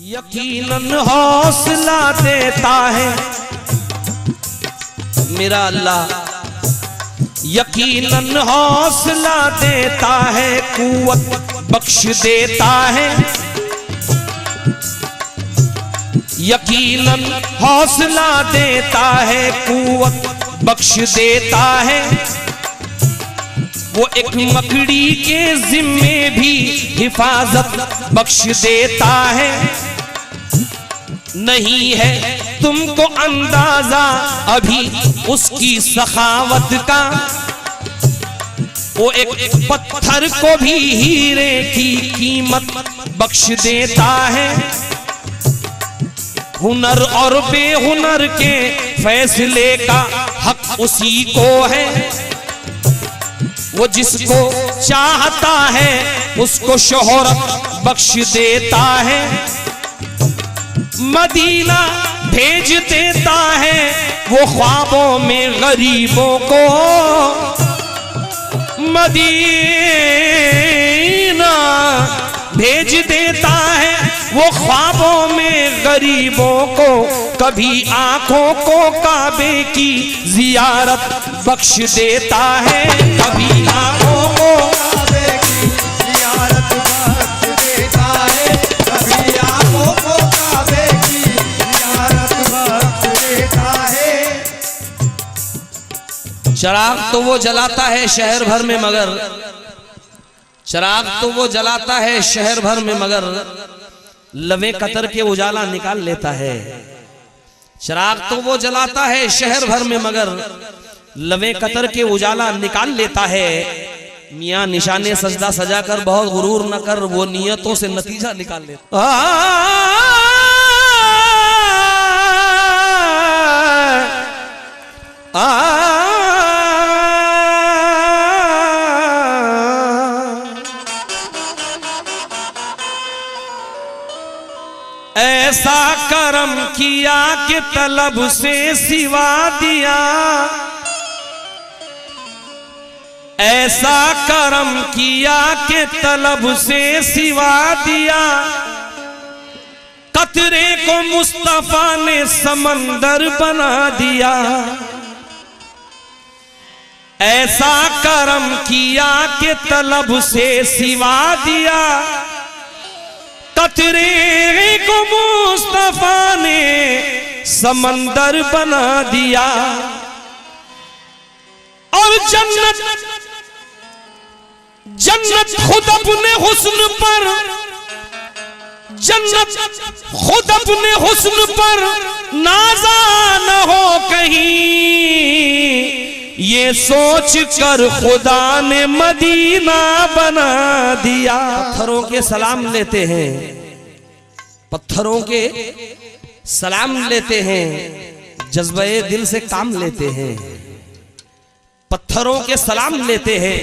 यकीनन हौसला देता है मेरा अल्लाह, यकीनन हौसला देता है, कुव्वत बख्श देता है। यकीनन हौसला देता है, कुव्वत बख्श देता है। वो एक मकड़ी के जिम्मे भी हिफाजत बख्श देता है। नहीं है तुमको अंदाजा अभी उसकी सखावत का, वो एक पत्थर को भी हीरे की कीमत बख्श देता है। हुनर और बेहुनर के फैसले का हक उसी को है। वो जिसको चाहता है उसको शोहरत बख्श देता है। मदीना भेज देता है वो ख्वाबों में गरीबों को। मदीना भेज देता है वो ख्वाबों में गरीबों को। कभी आंखों को काबे की जियारत बख्श देता है, कभी आंखों को काबे की जियारत बख्श देता है, कभी आंखों को काबे की जियारत बख्श देता है। चिराग तो वो जलाता है शहर भर में मगर, चिराग तो वो जलाता है शहर भर में मगर लवे कतर के उजाला निकाल लेता है। चिराग तो वो जलाता है शहर भर में मगर लवे कतर के उजाला निकाल लेता है। मियां निशाने सजदा सजा कर बहुत गुरूर न कर, वो नियतों से नतीजा निकाल लेता। ऐसा करम किया कि तलब से सिवा दिया, ऐसा करम किया कि तलब से सिवा दिया। कतरे को मुस्तफा ने समंदर बना दिया। ऐसा करम किया कि तलब से सिवा दिया। कतरे को मुस्तफा ने समंदर बना दिया। और जन्नत जन्नत खुद अपने हुस्न पर, जन्नत खुद अपने हुस्न पर नाज़ा न हो कहीं। ये सोच कर खुदा ने मदीना बना दिया। पत्थरों के सलाम लेते हैं, पत्थरों के सलाम लेते हैं, जज्बे दिल से काम लेते हैं। पत्थरों के सलाम लेते हैं,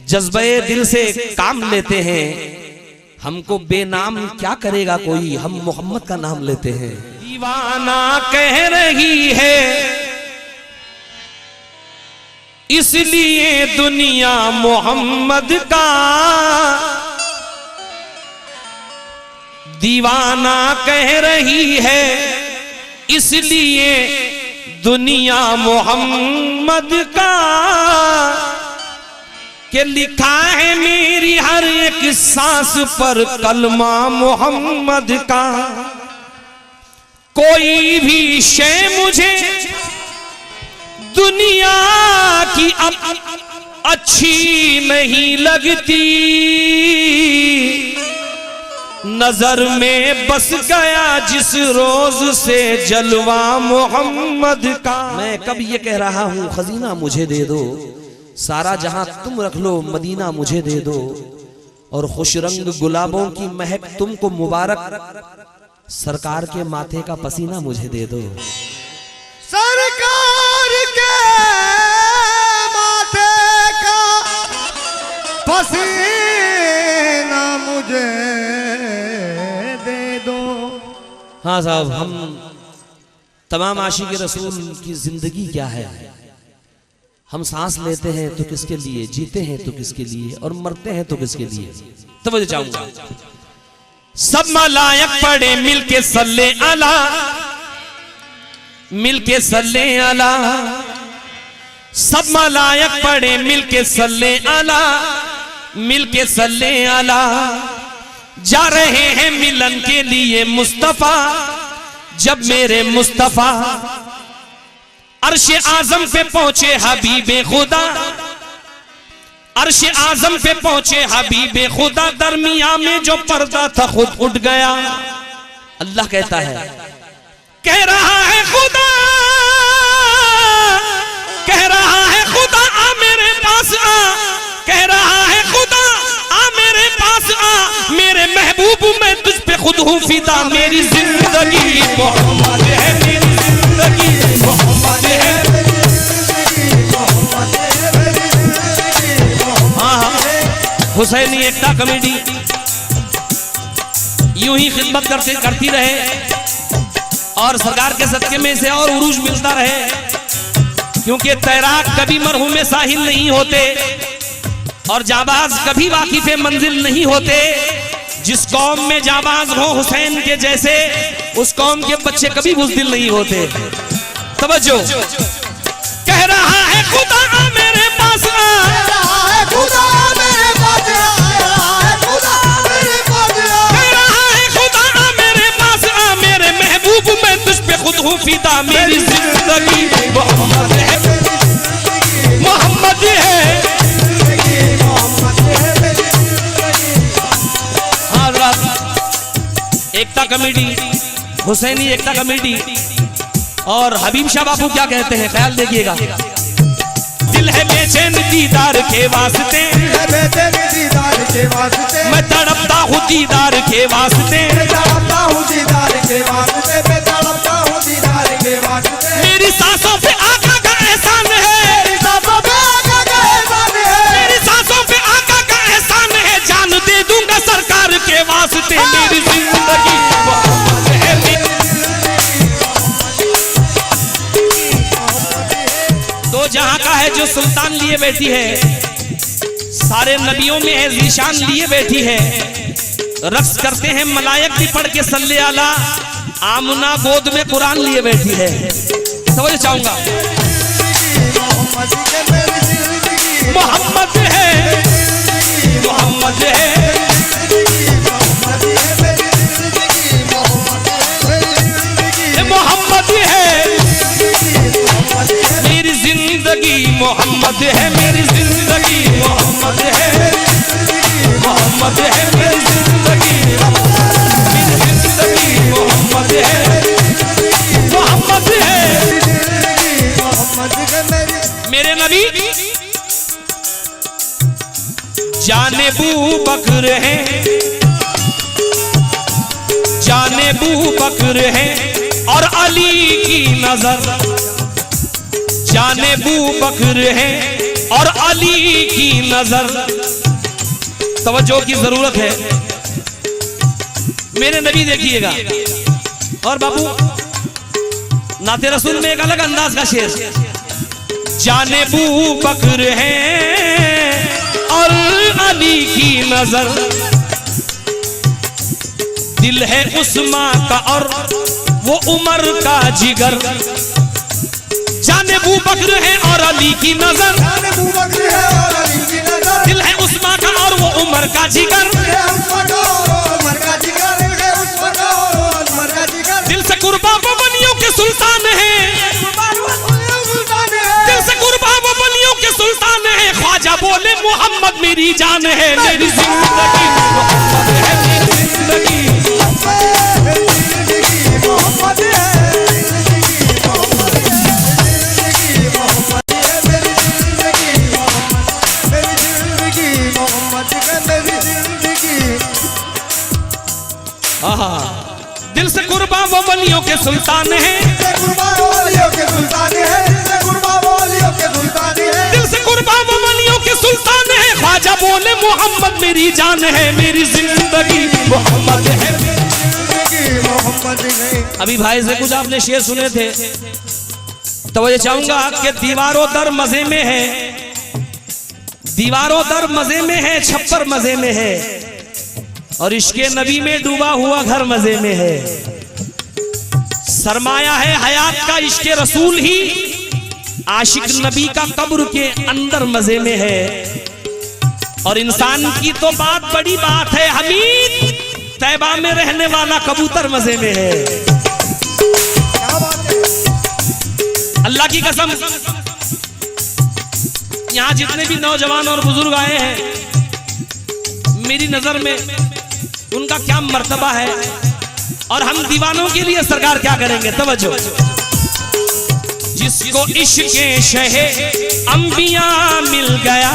जज्बे दिल से काम लेते हैं। हमको बेनाम क्या करेगा कोई, हम मोहम्मद का नाम लेते हैं। दीवाना कह रही है इसलिए दुनिया मोहम्मद का, दीवाना कह रही है इसलिए दुनिया मोहम्मद का। के लिखा है मेरी हर एक सांस पर कलमा मोहम्मद का। कोई भी शय मुझे दुनिया की अब अच्छी नहीं लगती। नजर में बस गया जिस रोज से जलवा मोहम्मद का। मैं कब ये कह रहा हूँ खजीना मुझे दे दो, सारा जहां तुम रख लो मदीना मुझे दे दो। और खुश रंग गुलाबों की महक तुमको मुबारक, सरकार के माथे का पसीना मुझे दे दो। सरकार के माथे का पसीना मुझे दे दो। हाँ साहब, हम तमाम आशिक़ रसूल की जिंदगी क्या है। हम सांस लेते हैं तो किसके लिए, जीते हैं तो किसके लिए, और मरते हैं तो किसके लिए। तवज्जो चाहूंगा। सब मलायक पढ़े मिलके सल्ले अला, मिलके सल्ले अला। सब मलायक पढ़े मिलके सल्ले अला, मिलके सल्ले अला। जा रहे हैं मिलन के लिए मुस्तफा, जब मेरे मुस्तफा अर्श आजम पे पहुंचे हबीबे खुदा, अर्श आजम पे पहुंचे हबीबे खुदा। दरमिया में जो पर्दा था खुद उठ गया। अल्लाह कहता है, कह रहा है खुदा, कह रहा है खुदा आ मेरे पास आ, कह रहा है खुदा आ मेरे पास आ। मेरे महबूब मैं तुझ पे खुद हूँ फिदा। मेरी जिंदगी मोहम्मद है, मेरी जिंदगी मोहम्मद है। हुसैनी एकता कमेटी यूं ही खिदमत करती रहे और सरकार के सदके में से और उरूज मिलता रहे, क्योंकि तैराक कभी मरहूम साहिल नहीं होते और जाबाज कभी वाकिफ मंजिल नहीं होते। जिस कौम में जाबाज हो हुसैन के जैसे, उस कौम के बच्चे कभी बुज़दिल नहीं होते। तवज्जो, कह रहा है खुदा आ मेरे पास आ, कह रहा है खुदा आ मेरे पास आ, कह रहा है खुदा आ मेरे पास आ, कह रहा है खुदा आ मेरे पास आ। मेरे महबूब मैं तुझ पे खुद हूँ फिदा। मेरी जिंदगी मोहम्मद है, मोहम्मद है। एकता कमेटी, हुसैनी एकता कमेटी और हबीब शाह बापू क्या कहते हैं, ख्याल देखिएगा। दिल है बेचैन दीदार के वास्ते, मैं तड़पता हूँ दीदार के वास्ते, मेरी सांसों पे आका का एहसान है, मेरी सांसों पे आका का एहसान है। जान दे दूंगा सरकार के वास्ते। मेरी जिंदगी दो जहां का है जो सुल्तान लिए बैठी है, सारे नबियों में है ज़ीशान लिए बैठी है। रक्स करते हैं मलायक भी पढ़ के सल्ले आला। आमना गोद में कुरान लिए बैठी है। समझ चाहूंगा, मोहम्मद है, मोहम्मद है, मोहम्मद है। मेरी जिंदगी मोहम्मद है, मेरी जिंदगी मोहम्मद है, मोहम्मद है। मेरी जिंदगी, मेरी जिंदगी मोहम्मद है, मोहम्मद है। मेरे नबी जाने बू बकर है, जाने बू बकर है और अली की नजर। जाने बू बकर है और अली की नजर। तवज्जो की जरूरत है। मेरे नबी देखिएगा। और बाबू नाते रसूल में एक अलग अंदाज का शेर। जाने बू बकर है और अली की नजर। दिल है उस्मा का और वो उमर का जिगर। जाने बू बकर है और अली की नजर। दिल है उस्मा का और वो उमर का जिगर। दिल से कुर्बा वो वलियों के सुल्तान है। दिल से कुर्बा वो वलियों के सुल्तान है। ख्वाजा बोले मोहम्मद मेरी जान है। मेरी जिंदगी मोहम्मद है, मेरी जिंदगी मोहम्मद है। दिल से कुर्बा वो वलियों के सुल्तान है। दिल से कुर्बा वो वलियों के सुल्तान है। ख्वाजा बोले मोहम्मद मेरी जान है। मेरी जिंदगी मोहम्मद है। अभी भाई से कुछ आपने शेर सुने थे, तो ये चाहूंगा कि दीवारों दर मजे में है, दीवारों दर मजे में है, छप्पर मजे में है। और इश्के नबी में डूबा हुआ घर मजे में है। सरमाया है हयात का इश्के रसूल ही, आशिक नबी का कब्र के अंदर मजे में है। और इंसान की तो बात बड़ी बात है, हमीद तैबा में रहने वाला कबूतर मजे में है। अल्लाह की कसम, यहाँ जितने भी नौजवान और बुजुर्ग आए हैं, मेरी नजर में उनका क्या मर्तबा है और हम दीवानों के लिए सरकार क्या करेंगे। तवज्जो। जिसको इश्क़े शहे अंबिया मिल गया,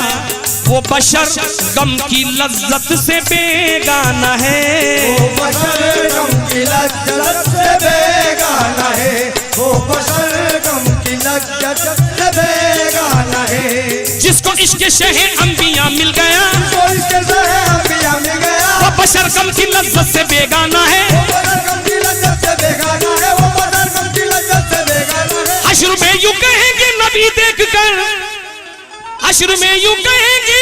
वो बशर गम की लज्जत से बेगाना है। वो बशर गम की लज्जत से बेगाना है। वो बशर गम की लज्जत से बेगाना है। जिसको इश्क़े शहे अंबिया मिल गया, जिसको इश्क़े शहे अंबिया मिल गया, वो बशर गम की लज्जत से बेगाना है। वो बशर गम की लज्जत से बेगाना है। वो बशर गम की लज्जत से बेगाना है। हश्र में यूं कहेंगे नबी देख कर, हश्र में यूं कहेंगे,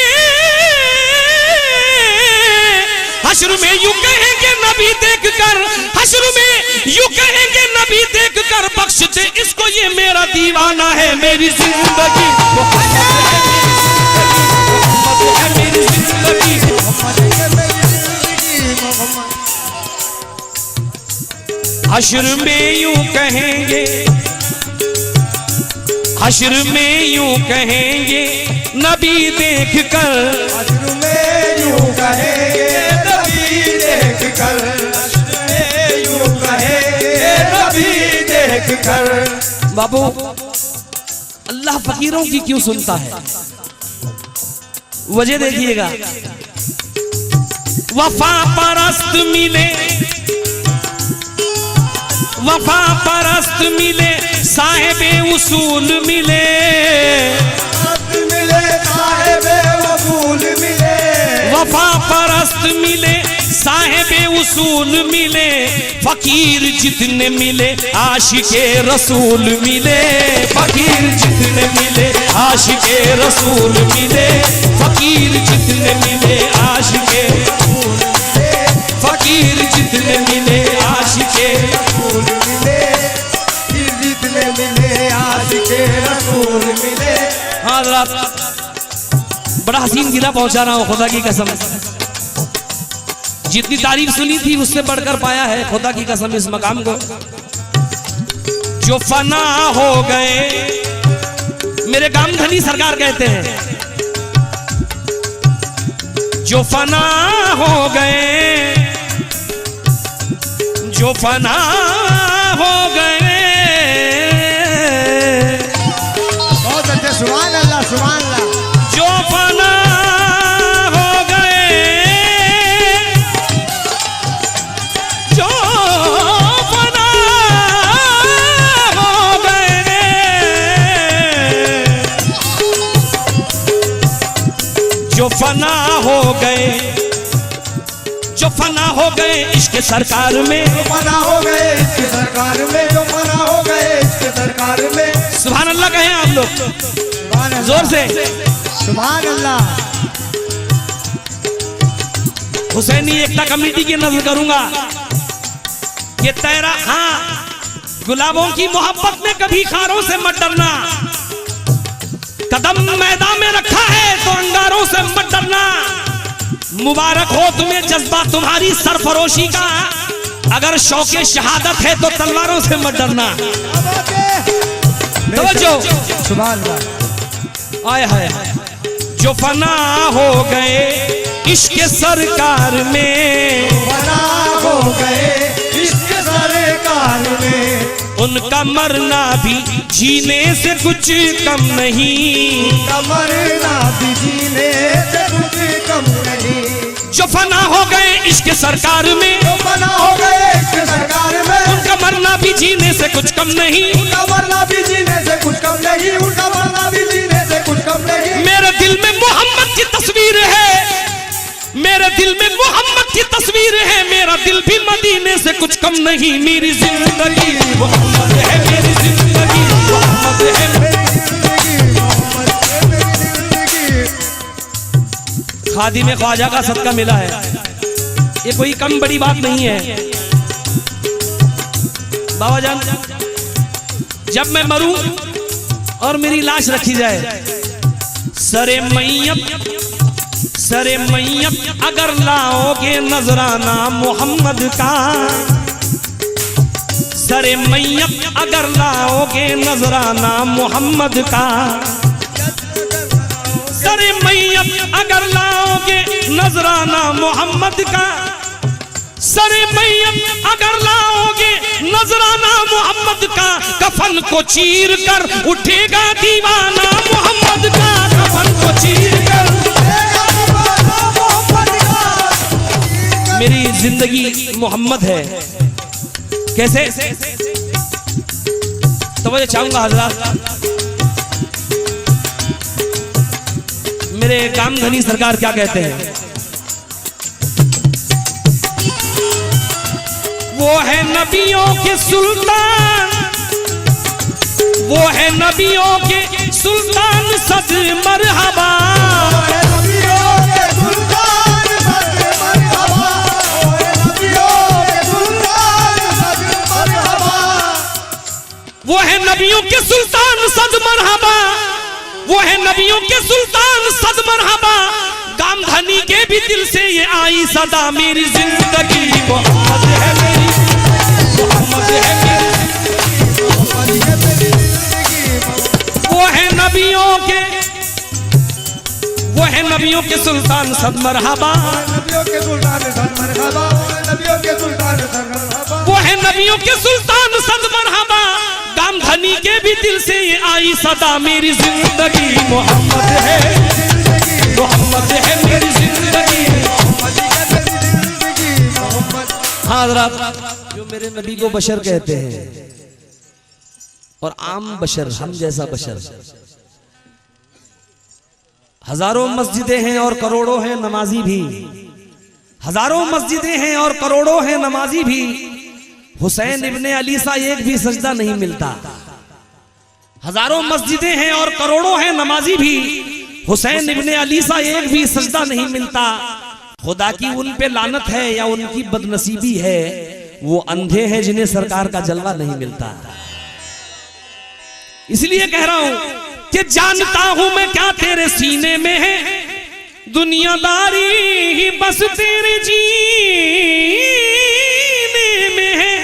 हश्र में यूं कहेंगे नबी देख कर, हश्र में यूं कहेंगे नबी देख कर, बख्श दे इसको ये मेरा दीवाना है। मेरी जिंदगी है, मेरी जिंदगी हश्र में यूं कहेंगे, हश्र में यूं कहेंगे नबी देख कर, हश्र में यूं कहेंगे नबी देख कर, हश्र में यूं कहेंगे नबी देख कर। बाबू, अल्लाह फकीरों की क्यों सुनता है? वजह देखिएगा। वफा परस्त मिले, वफा परस्त मिले, साहिबे उसूल मिले, मिले साहिबे वसूल मिले, वफा परस्त मिले, साहिबे उसूल मिले, फकीर जितने मिले आशिके रसूल मिले, फकीर जितने मिले आशिके रसूल मिले, फकीर जितने मिले आशिके, फकीर जितने मिले आशिके रसूल मिले, जितने मिले आशिके रसूल मिले। हाँ हज़रात, बड़ा हसीन गिला पहुंचा रहा हूँ खुदा की कसम। जितनी तारीफ सुनी थी उससे बढ़कर पाया है खुदा की कसम इस मकाम को। जो फना हो गए, मेरे गामधनी सरकार कहते हैं, जो फना हो गए, जो फना हो गए, बहुत अच्छे, सुभान अल्लाह सुभान अल्लाह। जो फना हो गए, जो फना हो गए, जो फना हो गए, जो फना हो गए इश्क़ सरकार में, जो फना हो गए इसके सरकार में, जो फना हो गए इसके सरकार में। सुभान अल्लाह कहें आप लोग सुभान अल्लाह, जोर से। सुभान अल्लाह। हुसैनी एकता कमेटी की नजर करूंगा ये तेरा, हाँ गुलाबों की मोहब्बत में कभी खारों से मत डरना, कदम मैदान में रखा है तो अंगारों से मत डरना। मुबारक हो तुम्हें जज्बा तुम्हारी सरफरोशी का, अगर शौके शहादत है तो तलवारों से मत डरना। तवज्जो, सुभान अल्लाह। आय हाय, जो फना हो गए इश्क़ सरकार में, फना हो गए इसके सरकार में, उनका मरना भी जीने से कुछ कम नहीं, उनका मरना भी जीने से कुछ कम नहीं। जो फना हो गए इश्क़ सरकार में, जो फना हो गए इसके सरकार में, उनका मरना भी जीने से कुछ कम नहीं, उनका मरना भी जीने से कुछ कम नहीं, उनका मरना भी जीने से कुछ कम नहीं। मेरे दिल में मोहम्मद की तस्वीर है, मेरे दिल में मोहम्मद की तस्वीर है, मेरा दिल भी मदीने से कुछ कम नहीं। मेरी जिंदगी मोहम्मद है, मेरी जिंदगी मोहम्मद है, मेरी जिंदगी मोहम्मद है, मेरी जिंदगी। खादी में ख्वाजा का सदका मिला है। ये कोई कम बड़ी बात नहीं है बाबा जान। जब मैं मरूं और मेरी लाश रखी जाए, सरे मैयत अगर लाओगे नजराना मोहम्मद का, सरे मैयत अगर लाओगे नजराना मोहम्मद का, सरे मैयत अगर लाओगे नजराना मोहम्मद का, सरे मैयत अगर लाओगे नजराना मोहम्मद का, कफन को चीर कर उठेगा दीवाना मोहम्मद का, कफन को चीर कर उठेगा दीवाना मोहम्मद का। मेरी जिंदगी मोहम्मद है। कैसे? तो चाहूंगा हजरात, मेरे कामधनी सरकार क्या कहते हैं? वो है नबियों के सुल्तान, वो है नबियों के सुल्तान सद मरहबा, वो है नबियों के सुल्तान सद मरहबा, वो है नबियों के सुल्तान सद मरहबा, वो है नबियों के सुल्तान सद मरहबा, वो है नबियों के सुल्तान सद मरहबा। कामधनी के भी दिल से ये आई सदा, मेरी जिंदगी मोहम्मद है, मेरी मोहम्मद है, मेरी वो है नबियों के, वो है नबियों के सुल्तान सद मरहबा, नबियों के सुल्तान सद मरहबा, नबियों के सुल्तान सद मरहबा, वो है नबियों के सुल्तान सद मरहबा। कामधनी के भी दिल से ये आई सदा, मेरी जिंदगी मोहम्मद है, मोहम्मद है मेरी जिंदगी। हाँ हज़रात, जो मेरे नबी को बशर कहते हैं और आम बशर, हम जैसा बशर, हजारों मस्जिदें हैं और करोड़ों हैं नमाजी भी, हजारों मस्जिदें हैं और करोड़ों हैं नमाजी भी, हुसैन इब्ने अली सा एक भी सजदा नहीं मिलता। हजारों मस्जिदें हैं और करोड़ों हैं नमाजी भी, हुसैन इब्ने अली सा एक भी सजदा नहीं मिलता। खुदा की उन पे लानत है या उनकी बदनसीबी है, वो अंधे हैं जिन्हें सरकार का जलवा नहीं मिलता। इसलिए कह रहा हूं कि जानता हूं मैं क्या तेरे सीने में है, दुनियादारी ही बस तेरे जीने में है।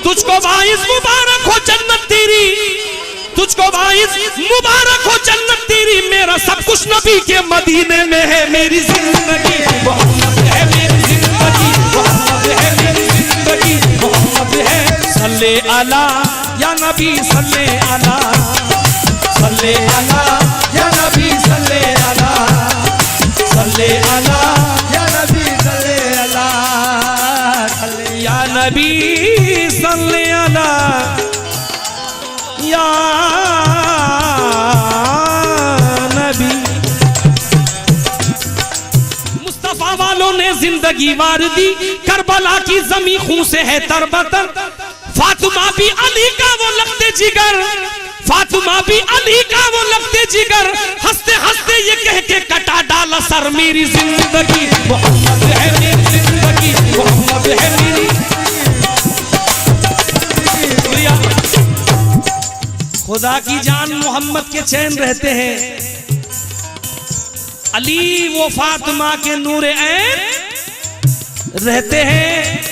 तुझको बाइस मुबारक हो जन्नत तेरी, तुझको बाइस मुबारक हो जन्नत तेरी, मेरा सब कुछ नबी के मदीने में है। मेरी जिंदगी मोहम्मद है, मेरी जिंदगी मोहम्मद है, मेरी जिंदगी मोहम्मद है। सल्ले अला या नबी सल्ले अला, सल्ले अला या नबी सल्ले अला, सल्ले अला या नबी सल्ले अला, या नबी सल्ले अला या नबी। मुस्तफा वालों ने जिंदगी वार दी, करबला की जमीन खून से है तरबतर। फातिमा भी अली का वो लगते जिगर, फातिमा भी अली का वो लगते जिगर। हंसते हंसते ये कह के कटा डाला सर, मेरी जिंदगी मोहम्मद है, मेरी जिंदगी मोहम्मद है, मेरी। खुदा की जान मोहम्मद के चैन रहते हैं, अली वो फातिमा के नूरे ऐन रहते हैं।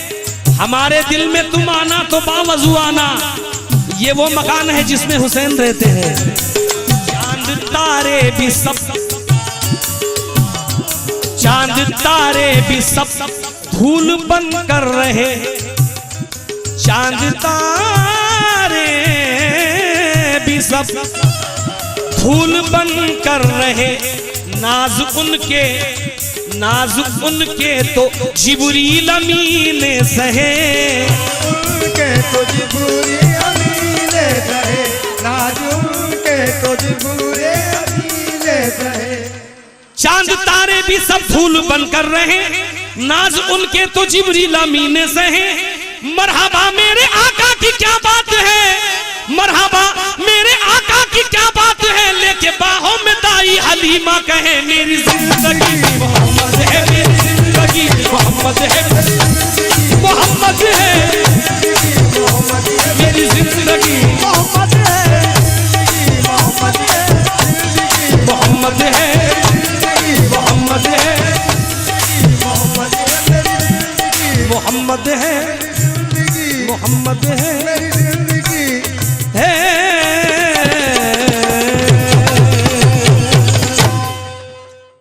हमारे दिल में तुम आना तो बावजू आना, ये वो मकान है जिसमें हुसैन रहते हैं। चांद तारे भी सब, चांद तारे भी सब धूल बन कर रहे, चांद तारे भी सब धूल बन कर रहे। नाज उनके तो जिब्रील अमीन सहे, उनके तो जिब्रील अमीन सहे, नाज उनके तो जिब्रील अमीन सहे। चांद तारे भी सब धूल बन कर रहे, नाज उनके तो जिब्रील अमीन सहे। मरहबा मेरे आका की क्या बात है, मरहबा मेरे आका की क्या बात है। लेके बाहों में दाई हलीमा कहे, मेरी जिंदगी मोहम्मद है, मेरी जिंदगी जिंदगी मोहम्मद है, मोहम्मद है मेरी जिंदगी, मोहम्मद है, मोहम्मद है, मोहम्मद है, मोहम्मद है, मोहम्मद है, मोहम्मद है, मोहम्मद है।